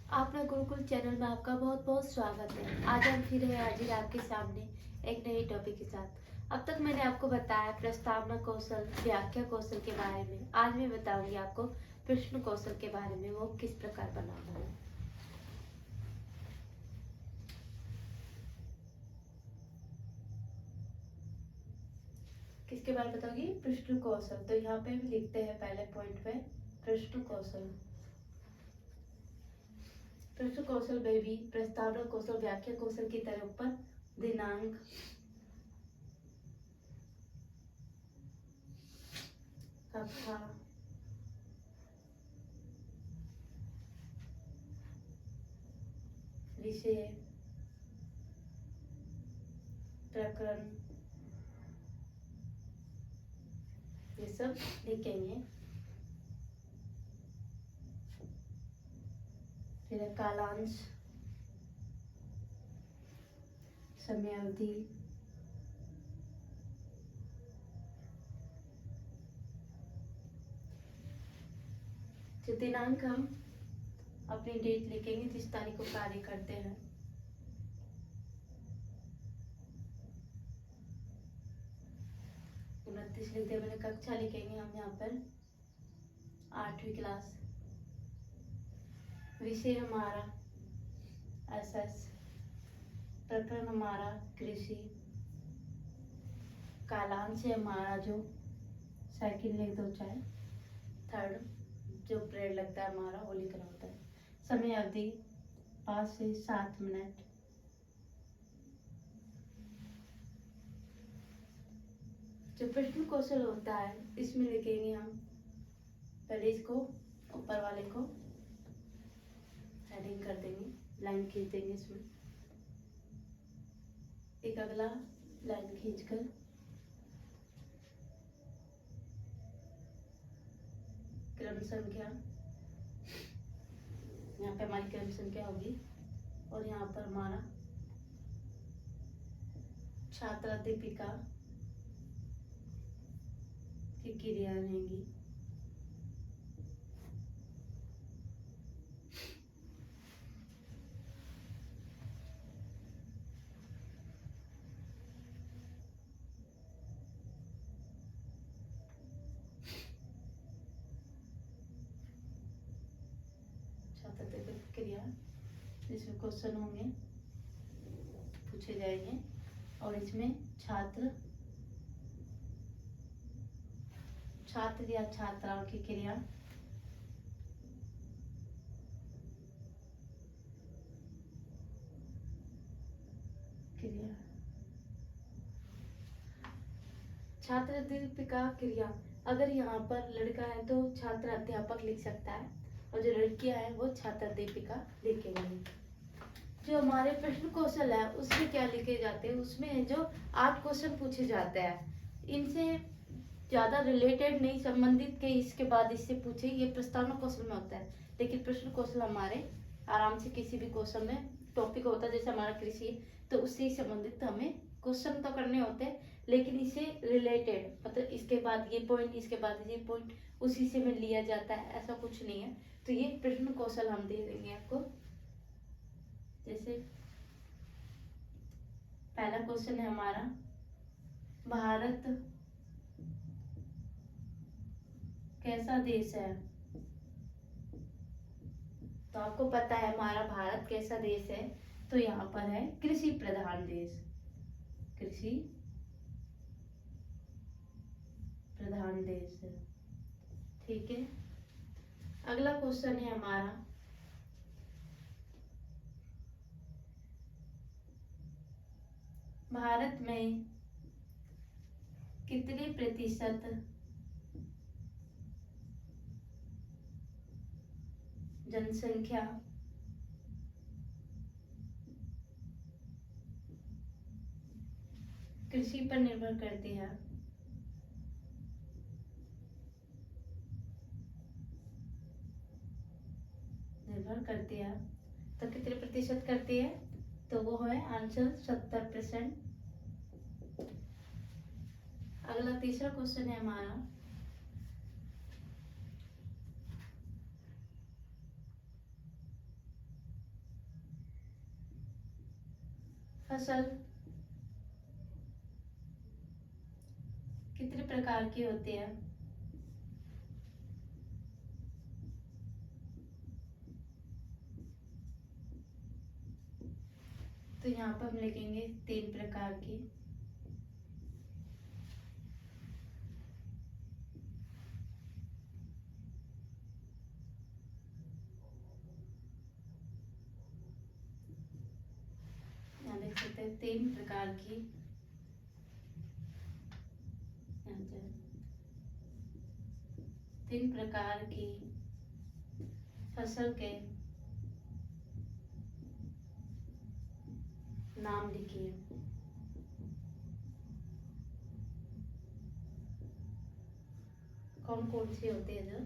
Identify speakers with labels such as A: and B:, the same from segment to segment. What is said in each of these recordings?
A: आपने गुरुकुल चैनल में आपका बहुत बहुत स्वागत है। आज हम फिर हैं हाजिर आपके सामने एक नए टॉपिक के साथ। अब तक मैंने आपको बताया प्रस्तावना कौशल, व्याख्या कौशल के बारे में। आज मैं बताऊंगी आपको प्रश्न कौशल के बारे में, वो किस प्रकार बनाना है। किसके बारे में बताऊंगी? प्रश्न कौशल। तो यहाँ पे हम लिखते हैं पहले पॉइंट पे प्रश्न कौशल। प्रश्न कौशल में भी प्रस्तावना कौशल, व्याख्या कौशल की तरह ऊपर दिनांक, कक्षा, विषय, प्रकरण, ये सब लिखेंगे। फिर कालांश, समयावधि, जो दिनांक हम अपनी डेट लिखेंगे जिस तारीख को कार्य करते हैं। उनतीस लिखते मैंने। कक्षा लिखेंगे हम यहाँ पर 8वीं क्लास। विषय हमारा SS, प्रकरण हमारा कृषि, कालांश है हमारा जो सेकंड लिख दो चाहे थर्ड, जो पीरियड लगता है हमारा वो लिखना होता है। समय अवधि 5 से 7 मिनट। जो प्रश्न कौशल होता है इसमें लिखेंगे हम पहले इसको, ऊपर वाले को हेडिंग कर देंगे, लाइन खींच देंगे इसमें। एक अगला लाइन खींचकर क्रम संख्या, यहाँ पे हमारी क्रम संख्या होगी और यहाँ पर हमारा छात्रा दीपिका की क्रिया रहेंगी। छात्रा दीपिका की क्रिया जिसमें क्वेश्चन होंगे, पूछे जाएंगे और इसमें छात्र या छात्राओं की क्रिया, छात्र दीपिका क्रिया। अगर यहाँ पर लड़का है तो छात्र अध्यापक लिख सकता है और जो लड़कियां है वो छात्र दीपिका लिखेंगे। जो हमारे प्रश्न कौशल है उसमें क्या लिखे जाते हैं, उसमें जो 8 क्वेश्चन पूछे जाते हैं, इनसे ज्यादा रिलेटेड नहीं, संबंधित के इसके बाद इससे पूछे, ये प्रस्तावना कौशल में होता है। लेकिन प्रश्न कौशल हमारे आराम से किसी भी क्वेश्चन में टॉपिक होता है, जैसे हमारा कृषि, तो उससे संबंधित हमें क्वेश्चन तो करने होते हैं, लेकिन इससे रिलेटेड, मतलब इसके बाद ये पॉइंट, इसके बाद ये पॉइंट, उसी से में लिया जाता है, ऐसा कुछ नहीं है। तो ये प्रश्न कौशल हम दे देंगे आपको। जैसे पहला क्वेश्चन है हमारा, भारत कैसा देश है? तो आपको पता है हमारा भारत कैसा देश है, तो यहाँ पर है कृषि प्रधान देश, कृषि प्रधान देश है। ठीक है। अगला क्वेश्चन है हमारा, भारत में कितने प्रतिशत जनसंख्या कृषि पर निर्भर करती है? निर्भर करती है। तो कितने प्रतिशत करती है? तो वो है आंसर 70%। अगला तीसरा क्वेश्चन है हमारा, फसल कितने प्रकार के होते हैं? तो यहाँ पर हम लिखेंगे 3 प्रकार की। यहाँ देख सकते हैं 3 प्रकार की। यहाँ पे 3 प्रकार की फसल के नाम लिखिए। कौन कौन से होते हैं जो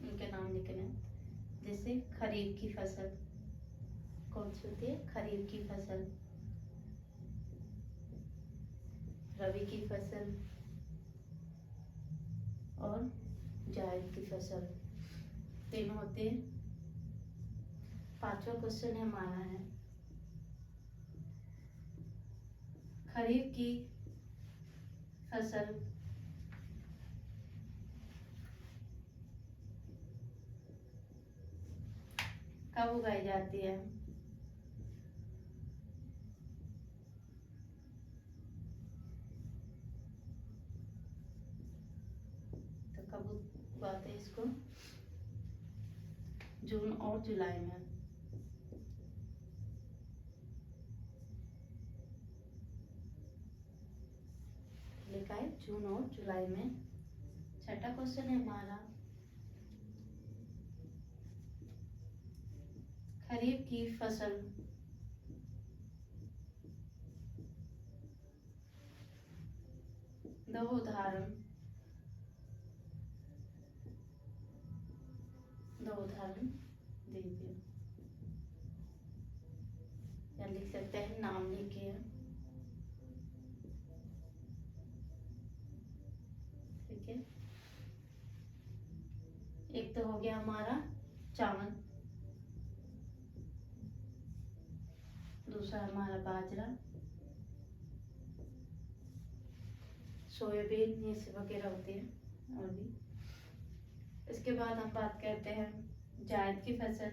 A: उनके नाम लिखने हैं। जैसे खरीफ की फसल कौन सी होती है? खरीफ की फसल, रबी की फसल और जायद की फसल, तीनों होते हैं। 5वां क्वेश्चन हमारा है खरीफ की फसल कब उगाई जाती है? तो कब उगाते हैं इसको? जून और जुलाई में। लिखा है जून और जुलाई में। 6वां क्वेश्चन है हमारा खरीफ की फसल दो उदाहरण दीजिए। या लिख सकते हैं नाम लिखिए। ठीक है, एक तो हो गया हमारा चावल, दूसरा हमारा बाजरा, सोयाबीन, ये सब वगैरह होते हैं और भी। इसके बाद हम बात करते हैं जायद की फसल।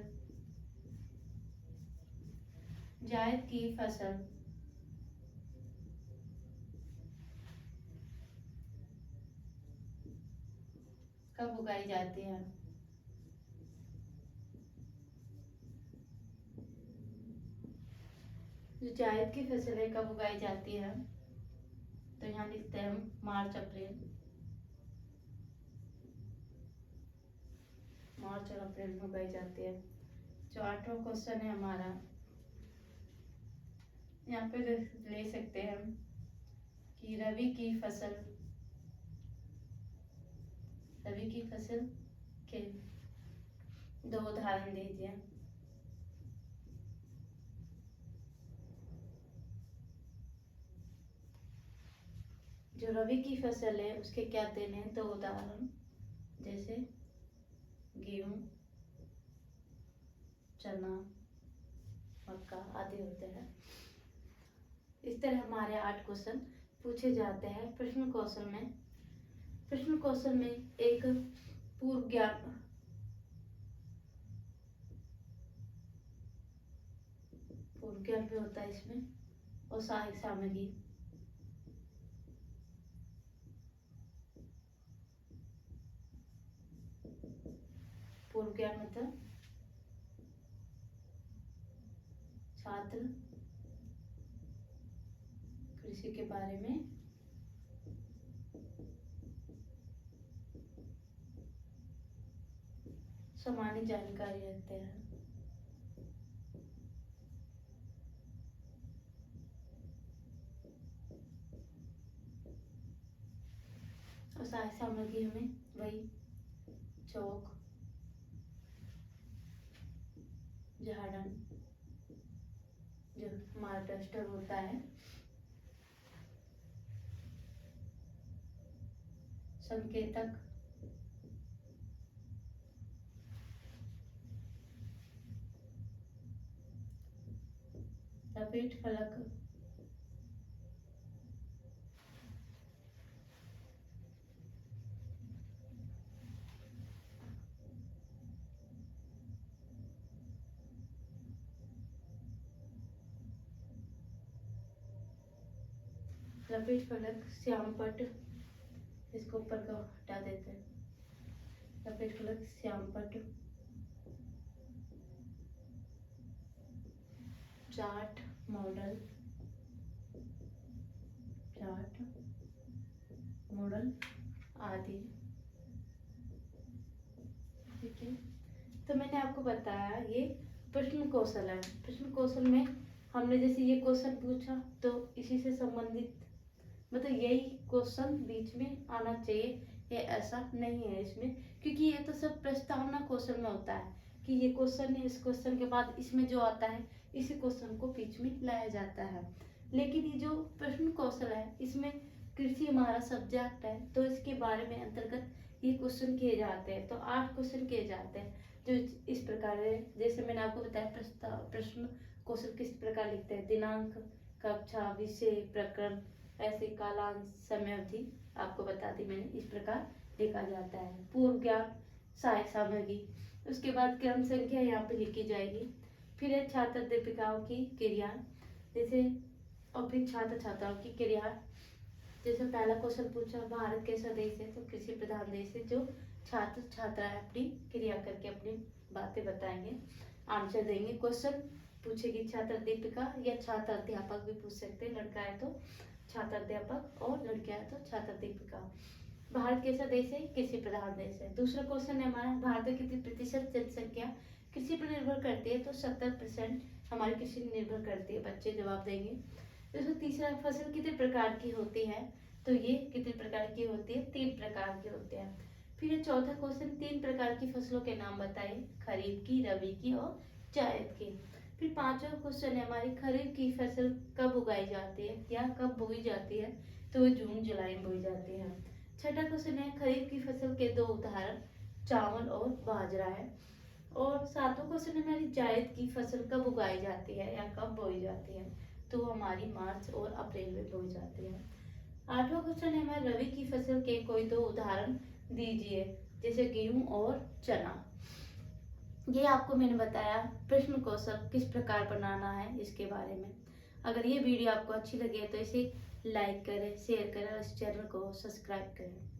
A: जायद की फसल कब उगाई जाती है? जो जायद की फसल है कब उगाई जाती है? तो यहाँ लिखते हैं मार्च अप्रैल। मार्च और अप्रैल में उगाई जाती है। जो 8वां क्वेश्चन है हमारा, यहाँ पे ले सकते हैं कि रबी की फसल के 2 उदाहरण दीजिए। जो रबी की फसल है उसके क्या देने हैं? 2 उदाहरण, जैसे गेहूं, चना, मक्का आदि होते हैं। इस तरह हमारे 8 क्वेश्चन पूछे जाते हैं प्रश्न कौशल में। प्रश्न कौशल में एक पूर्व ज्ञान भी होता है इसमें, और सहायक सामग्री। पूर्व ज्ञान मतलब छात्र कृषि के बारे में सामान्य जानकारी रखते हैं। और सहायक सामग्री हमें वही चौक, झाड़न, जो हमारा डस्टर होता है, संकेतक, लपेट फलक, लपेट फलक श्याम पट, इसको ऊपर का हटा देते हैं। लपेट फलक श्याम पट, चार्ट मॉडल, चार्ट मॉडल आदि। ठीक है, तो मैंने आपको बताया ये प्रश्न कौशल है। प्रश्न कौशल में हमने जैसे ये क्वेश्चन पूछा तो इसी से संबंधित मतलब यही क्वेश्चन बीच में आना चाहिए, ये ऐसा नहीं है इसमें, क्योंकि ये तो सब प्रस्तावना क्वेश्चन में होता है कि ये क्वेश्चन है, इस क्वेश्चन के बाद इसमें जो आता है इसी क्वेश्चन को बीच में लाया जाता है। लेकिन ये जो प्रश्न कौशल है इसमें कृषि हमारा सब्जेक्ट है, तो इसके बारे में अंतर्गत ये क्वेश्चन किए जाते हैं। तो 8 क्वेश्चन किए जाते हैं जो इस प्रकार है। जैसे मैंने आपको बताया प्रश्न कौशल किस प्रकार लिखते हैं, दिनांक, कक्षा, विषय, प्रकरण, ऐसे कालांश, समय अवधि आपको बता दी मैंने, इस प्रकार लिखा जाता है। पूर्व ज्ञान, सहायक सामग्री, उसके बाद क्रम संख्या यहाँ पे लिखी जाएगी। फिर है छात्र दीपिकाओं की क्रिया, जैसे और फिर छात्र छात्राओं की क्रिया। जैसे पहला क्वेश्चन पूछा भारत कैसा देश है, तो कृषि प्रधान देश है, जो छात्र छात्राएं अपनी क्रिया करके अपनी बातें बताएंगे, आंसर देंगे। क्वेश्चन पूछेगी छात्र दीपिका या छात्र अध्यापक भी पूछ सकते हैं, लड़का है तो छात्र अध्यापक और लड़कियां है तो छात्र दीपिका। भारत कैसा देश है, कृषि प्रधान देश है। दूसरा क्वेश्चन है हमारा, भारत में कितनी प्रतिशत जनसंख्या कृषि पर निर्भर करती है, तो 70% हमारी कृषि निर्भर करती है, बच्चे जवाब देंगे। दोस्तों तीसरा, फसल कितने प्रकार की होती है, तो ये कितने प्रकार की होती है, 3 प्रकार की होती है। फिर चौथा क्वेश्चन, 3 प्रकार की फसलों के नाम बताइए, खरीफ की, रबी की और जायद की। फिर पांचवा क्वेश्चन है हमारी, खरीफ की फसल कब उगाई जाती है या कब बोई जाती है, तो जून जुलाई में बोई जाती है। छठा क्वेश्चन है, खरीफ की फसल के 2 उदाहरण चावल और बाजरा है। और सातवां क्वेश्चन है हमारी, जायद की फसल कब उगाई जाती है या कब बोई जाती है, तो हमारी मार्च और अप्रैल में बोई जाती है। आठवां क्वेश्चन है हमारे, रबी की फसल के कोई 2 उदाहरण दीजिए, जैसे गेहूं और चना। ये आपको मैंने बताया प्रश्न कौशल किस प्रकार बनाना है इसके बारे में। अगर ये वीडियो आपको अच्छी लगी है तो इसे लाइक करें, शेयर करें और इस चैनल को सब्सक्राइब करें।